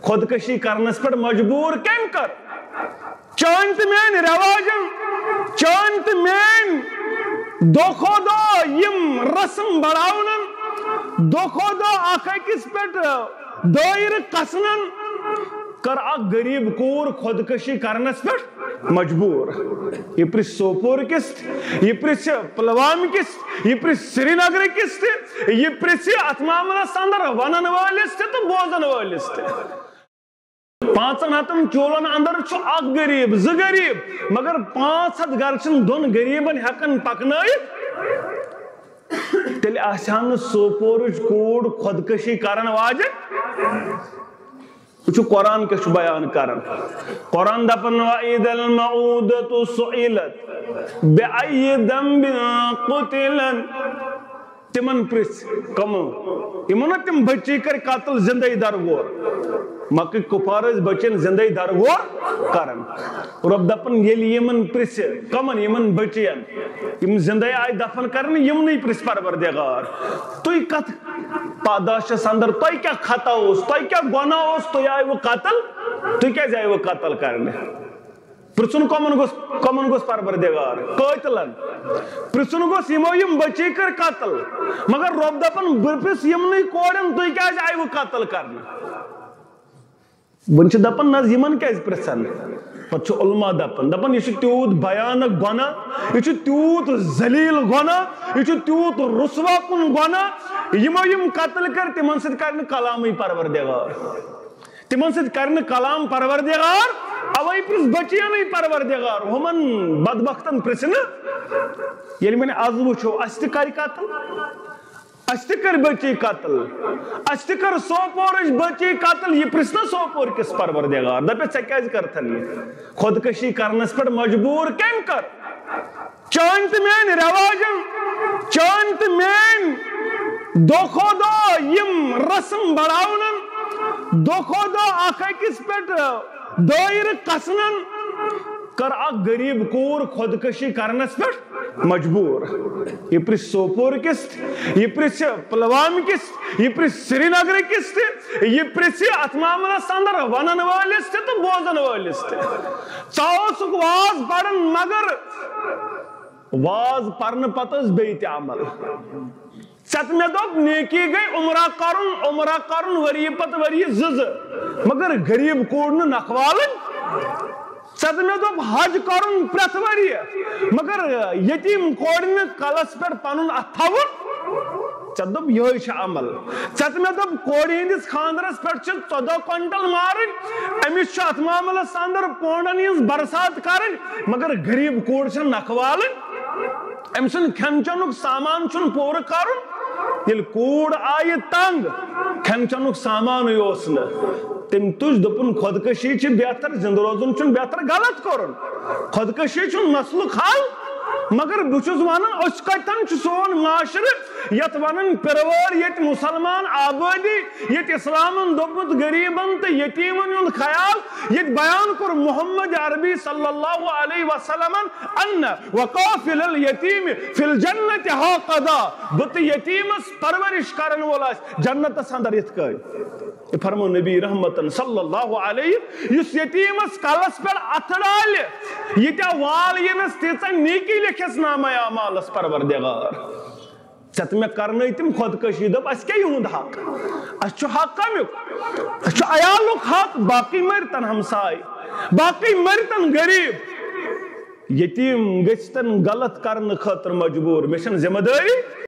خودکشی کرنس پر مجبور کم کر چان تو مین رواجن چان تو مین دو خودو یم رسم بڑاونن دو خودو آخر کس پٹ دائر قسنن کر اک غریب کور خودکشی کرنس پر مجبور یہ پرس سوپور کس یہ پرس پلوام کس یہ پرس سری نگر کس یہ پرس اتماملہ سندر ونن والس تو بوزن والس پانچن ہتن چولن اندر چھو اک غریب ز غریب مگر 500 گرچن دون غریبن ہکن پکنائت تیل آسان سوپورچ کوڑ خودکشی کرن واجن چھو قرآن کے چھو بیان کرن قرآن دپن وَإِذَا الْمَعُودَةُ سُئِلَتْ بِأَيِّ ذَنْبٍ قُتِلَتْ تمن پرس کمو یمن تم بچی کر قاتل زندہ درگور مکہ کفارز بچن زندہ درگور کرن رب دپن یلی یمن پرس کمن یمن بچین یم زندہ آئی دفن کرن یم نہیں پرس پروردگار توی کت پاداش سندر توی کیا خطا ہوس توی کیا گناہ ہوس توی آئی وہ قاتل توی کیا جائے وہ قاتل کرنے پرسن کمن گوس پروردگار قاتلن پرسن گوس یمو یم بچی کر قاتل مگر رب دپن برپس یم نہیں کوڑن توی کیا جائے وہ قاتل کرنے ونچ دپن ناز یمن کیز پرسن پتہ علماء دپن یہ تیوت بیانک گناہ یہ تیوت ذلیل گناہ یہ تیوت رسوا کن گناہ یمو یم قتل کر تمن سۭتۍ کرن کلامی پروردگار تمن سۭتۍ کرن کلام پروردگار اوے پرس بچیانے پروردگار ہمن بدبختن پرسن یعنی میں نے آز وچھو اس تہِ کر قتل اس تہِ کر بچی قتل اس تہِ کر سوپورچ بچی قتل یہ پرسنا سوپور کس پروردگار دپے ژے کیازِ کرتھن یہ خودکشی کرنس پہ مجبور کم کر چان تو مین رواجن چان تو مین دو خودو یم رسم بڑاونن دو خودو آخر کس پہ دائر قسنن کر اک غریب کور خودکشی کرنس پہ مجبور یہ پرس سوپور کس یہ پرس پلوام کس یہ پرس سری نگر کس یہ پرس اتماملہ سندر ونن والس تو بوزن والس چاوسک واز پڑن مگر واز پرن پتس بیت عمل ست میں دوپ نیکی گئی عمرہ کرن وری پت وری زز مگر غریب کوڑن نخوالن ست میں دوپ حج کرن پرت وری مگر یتیم کوڑن کلس پر پنن اتھاون ست دوپ یہ عمل ست میں دوپ کوڑی ہندس خاندرس پر 14 کوئنٹل مارن امیس اتماملہ سندر پونڈن ہنز برسات کرن مگر غریب کوڑ چھن نخوالن امسن کھن چنک سامان چھن پور کرن یل کوڑ آئی تنگ کھن چنک سامان یوسن تم تج دپن خودکشی چھ بہتر زندہ روزن چھ بہتر غلط کرن خودکشی چھ مسلک حل مگر بچوز ونن اس کتن چھ سون معاشر یت ونن پرور یت مسلمان آبادی یت اسلامن دوپت غریبن تو یتیمن ہند خیال یت بیان کر محمد عربی صلی اللہ علیہ وسلم ان وقافل الیتیم فی الجنت ہاقدا بت یتیمس پرورش کرن ولا جنت اندر یت کئی فرمو نبی رحمتن صلی اللہ علیہ یس یتیمس کلس پر اتڑال یتیا وال ینس تیچا نیکی لکھس نام اعمالس پروردگار ست میں کرنے تم خودکشی دب اس کیا یہود حق اس چھو حق کمیک اس چھو عیالک حق باقی مرتن ہمسائی باقی مرتن غریب یتیم گچتن غلط کرن خاطر مجبور مشن ذمہ داری